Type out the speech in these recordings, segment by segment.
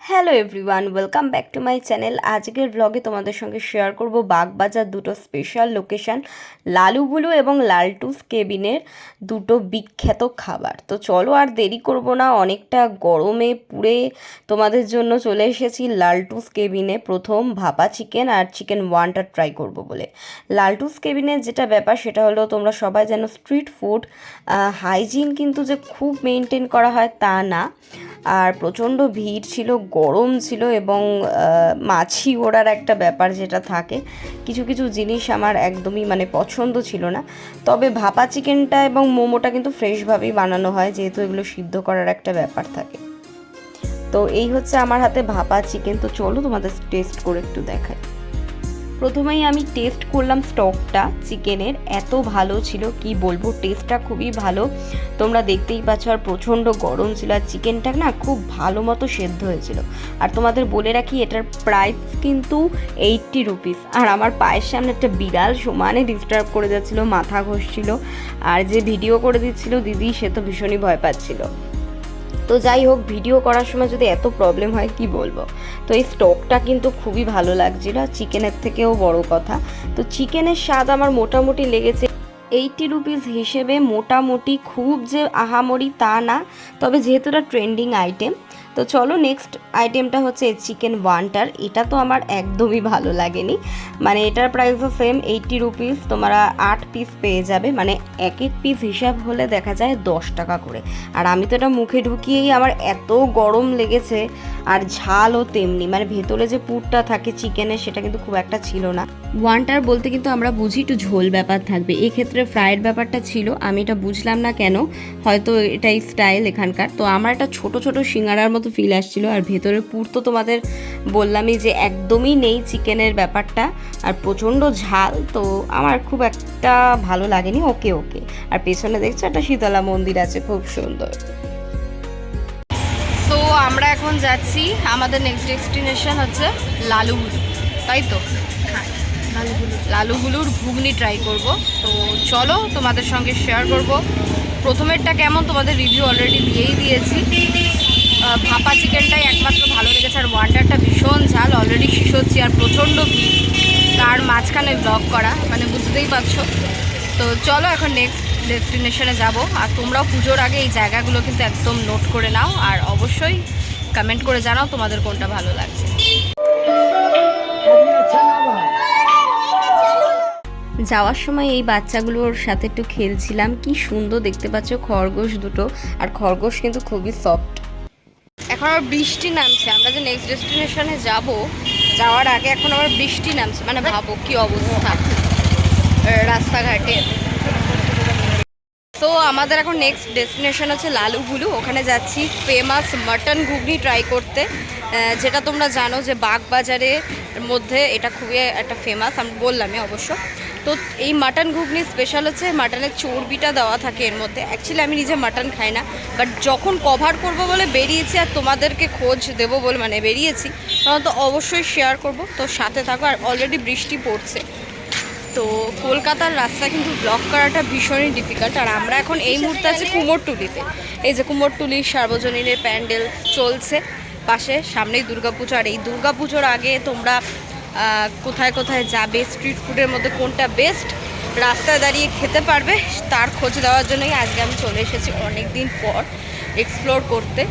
Hello everyone, welcome back to my channel. আজকের ব্লগে তোমাদের সঙ্গে শেয়ার করব বাগবাজার দুটো স্পেশাল লোকেশান, লালুবুলু এবং লালটুস কেবিনের দুটো বিখ্যাত খাবার। তো চলো আর দেরি করব না, অনেকটা গরমে পুড়ে তোমাদের জন্য চলে এসেছি লালটুস কেবিনে। প্রথম ভাপা চিকেন আর চিকেন ওয়ানটা ট্রাই করব বলে। লালটুস কেবিনের যেটা ব্যাপার সেটা হলো, তোমরা সবাই জানো স্ট্রিট ফুড হাইজিন কিন্তু যে খুব মেনটেন করা হয় তা না। আর প্রচণ্ড ভিড় ছিল, গরম ছিল এবং মাছি ওড়ার একটা ব্যাপার যেটা থাকে, কিছু কিছু জিনিস আমার একদমই পছন্দ ছিল না। তবে ভাপা চিকেনটা এবং মোমোটা কিন্তু ফ্রেশভাবেই বানানো হয়, যেহেতু এগুলো সিদ্ধ করার একটা ব্যাপার থাকে। তো এই হচ্ছে আমার হাতে ভাপা চিকেন। তো চলো তোমাদের টেস্ট করে একটু দেখাই। প্রথমেই আমি টেস্ট করলাম স্টকটা চিকেনের, এত ভালো ছিল কি বলবো, টেস্টটা খুবই ভালো, তোমরা দেখতেই পাচ্ছ। আর প্রচণ্ড গরম ছিল, আর চিকেনটা না খুব ভালো মতো সেদ্ধ হয়েছিল। আর তোমাদের বলে রাখি, এটার প্রাইস কিন্তু 80 রুপিস। আর আমার পায়ের সামনে একটা বিড়াল সমানে ডিস্টার্ব করে যাচ্ছিল, মাথা ঘষছিল। আর যে ভিডিও করে দিচ্ছিল দিদি, সে তো ভীষণই ভয় পাচ্ছিল। তো যাই হোক, ভিডিও করার সময় যদি এত প্রবলেম হয় কি বলবো। তো এই স্টকটা কিন্তু খুবই ভালো লাগছিল, চিকেনের থেকেও বড় কথা। তো চিকেনের স্বাদ আমার মোটামুটি লেগেছে 80 রুপিস হিসেবে, মোটামুটি খুব যে আহামরি তা না, তবে যেহেতু এটা ট্রেন্ডিং আইটেম। তো চলো নেক্সট আইটেমটা হচ্ছে চিকেন ওয়ানটার। এটা তো আমার একদমই ভালো লাগেনি, এটার প্রাইসও সেম 80 রুপিস, তোমরা 8 পিস পেয়ে যাবে, এক এক পিস হিসাব হলে দেখা যায় 10 টাকা করে। আর আমি তো এটা মুখে ঢুকিয়েই আমার এত গরম লেগেছে, আর ঝালও তেমনি, ভেতরে যে পুরটা থাকে চিকেনের সেটা কিন্তু খুব একটা ছিল না। ওয়ানটার বলতে কিন্তু আমরা বুঝি একটু ঝোল ব্যাপার থাকবে, এক্ষেত্রে ফ্রাইড ব্যাপারটা ছিল, আমি এটা বুঝলাম না কেন, হয়তো এটাই স্টাইল এখানকার। তো আমার একটা ছোট ছোট সিঙ্গারার মতো ফিল আসছিল, আর ভেতরে পুর তো তোমাদের বললামই যে একদমই নেই চিকেনের ব্যাপারটা, আর প্রচণ্ড ঝাল, তো আমার খুব একটা ভালো লাগেনি। ওকে ওকে। আর পেছনে দেখছো একটা শীতলা মন্দির আছে, খুব সুন্দর। তো আমরা এখন যাচ্ছি, আমাদের নেক্সট ডেস্টিনেশন হচ্ছে লালুবুলু, তাই তো? লালুগুলুর ঘুগনি ট্রাই করব। তো চলো তোমাদের সঙ্গে শেয়ার করব। প্রথমেরটা কেমন তোমাদের রিভিউ অলরেডি দিয়েই দিয়েছি, ভাপা চিকেনটাই একমাত্র ভালো লেগেছে, আর ওয়ান্ডারটা ভীষণ ঝাল, অলরেডি শেষ হচ্ছি, আর প্রচণ্ড ভিড়, তার মাঝখানে ব্লগ করা, বুঝতেই পারছো। তো চলো এখন নেক্সট ডেস্টিনেশনে যাব। আর তোমরাও পুজোর আগে এই জায়গাগুলো কিন্তু একদম নোট করে নাও, আর অবশ্যই কমেন্ট করে জানাও তোমাদের কোনটা ভালো লাগছে। যাওয়ার সময় এই বাচ্চাগুলোর সাথে একটু খেলছিলাম, কি সুন্দর দেখতে পাচ্ছ খরগোশ দুটো, আর খরগোশ কিন্তু খুবই সফট। এখন আবার বৃষ্টি নামছে, আমরা যে নেক্সট ডেস্টিনেশনে যাব, যাওয়ার আগে এখন আবার বৃষ্টি নামছে, ভাবো কি অবস্থা রাস্তাঘাটে। তো আমাদের এখন নেক্সট ডেস্টিনেশন হচ্ছে লালুগুলু, ওখানে যাচ্ছি ফেমাস মাটন ঘুগনি ট্রাই করতে, যেটা তোমরা জানো যে বাগবাজারের মধ্যে এটা খুবই একটা ফেমাস, আমি বললামই অবশ্য। তো এই মাটন ঘুগনি স্পেশাল হচ্ছে মাটনের চর্বিটা দেওয়া থাকে এর মধ্যে। অ্যাকচুয়ালি আমি নিজে মাটন খাই না, বাট যখন কভার করব বলে বেরিয়েছি আর তোমাদেরকে খোঁজ দেবো বলে বেরিয়েছি, তখন তো অবশ্যই শেয়ার করব। তো সাথে থাকো। আর অলরেডি বৃষ্টি পড়ছে, তো কলকাতার রাস্তা কিন্তু ব্লক করাটা ভীষণই ডিফিকাল্ট। আর আমরা এখন এই মুহূর্তে আছি কুমোরটুলিতে, এই যে কুমোরটুলির সার্বজনীনের প্যান্ডেল চলছে পাশে, সামনেই দুর্গাপুজো। আর এই দুর্গাপুজোর আগে তোমরা কোথায় কোথায় যাবে, স্ট্রিট ফুডের মধ্যে কোনটা বেস্ট রাস্তায় দাঁড়িয়ে খেতে পারবে, তার খোঁজ দেওয়ার জন্যই আজকে আমি চলে এসেছি অনেক দিন পর এক্সপ্লোর করতে।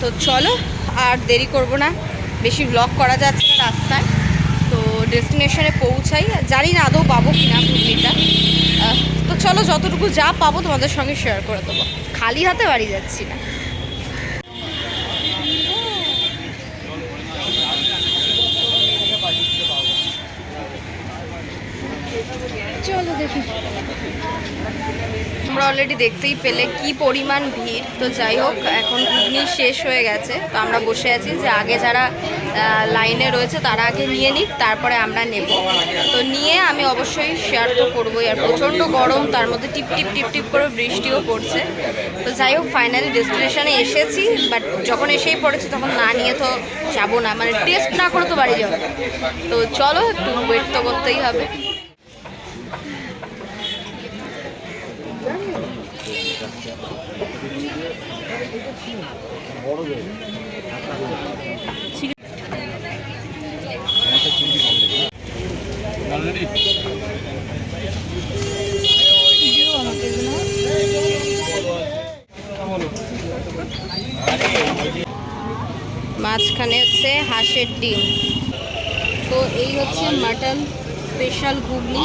তো চলো আর দেরি করব না, বেশি ব্লগ করা যাচ্ছে না রাস্তায়। তো ডেস্টিনেশনে পৌঁছাই, জানি না আদৌ পাবো কিনা ঘুগনিটা। তো চলো যতটুকু যা পাবো তোমাদের সঙ্গে শেয়ার করে দেবো, খালি হাতে বাড়ি যাচ্ছি না। চলো দেখি। আমরা অলরেডি দেখতেই পেলে কি পরিমাণ ভিড়। তো যাই হোক, এখন ঘুগনি শেষ হয়ে গেছে, তো আমরা বসে আছি যে আগে যারা লাইনে রয়েছে তারা আগে নিয়ে নিক, তারপরে আমরা নেব। তো নিয়ে আমি অবশ্যই শেয়ার তো করবোই। আর প্রচণ্ড গরম, তার মধ্যে টিপ টিপ টিপ টিপ করে বৃষ্টিও পড়ছে। তো যাই হোক, ফাইনালি ডেস্টিনেশনে এসেছি, বাট যখন এসেই পড়েছি তখন না নিয়ে তো যাবো না, মানে টেস্ট না করে তো বাড়ি যাবো। তো চলো, একটু ওয়েট তো করতেই হবে। মাঝখানে হচ্ছে হাঁসের ডিম। তো এই হচ্ছে মাটন স্পেশাল ঘুগনি,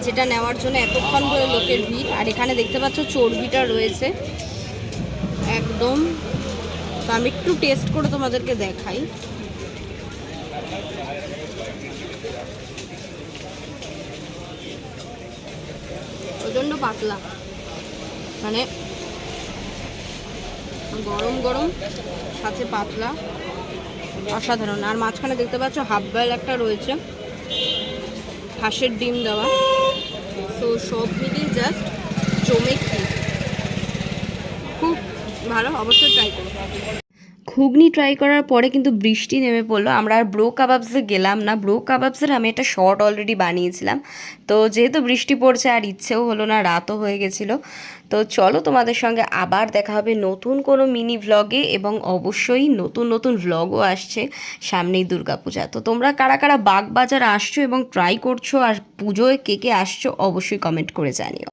যেটা নেওয়ার জন্য এতক্ষণ ধরে লোকের ভিড়। আর এখানে দেখতে পাচ্ছ চর্বিটা রয়েছে একদম। তো আমি একটু টেস্ট করে তোমাদেরকে দেখাই। প্রচণ্ড পাতলা, মানে গরম গরম সাথে পাতলা, অসাধারণ। আর মাঝখানে দেখতে পাচ্ছ হাফ বয়েল একটা রয়েছে, হাঁসের ডিম দেওয়া। তো সব মিলিয়ে জাস্ট জমে খেয়ে খুব ভালো, অবশ্যই ট্রাই করো। ঘুগনি ট্রাই করার পরে কিন্তু বৃষ্টি নেমে পড়লো। আমরা আর ব্রো কাবাবসে গেলাম না। ব্রো কাবাবসের আমি একটা শর্ট অলরেডি বানিয়েছিলাম, তো যেহেতু বৃষ্টি পড়ছে আর ইচ্ছেও হলো না, রাতও হয়ে গেছিলো। তো চলো, তোমাদের সঙ্গে আবার দেখা হবে নতুন কোনো মিনি ভ্লগে, এবং অবশ্যই নতুন নতুন ভ্লগও আসছে সামনেই দুর্গাপূজা। তো তোমরা কারা কারা বাগবাজার আসছো এবং ট্রাই করছো, আর পুজোয় কে কে আসছো অবশ্যই কমেন্ট করে জানিও।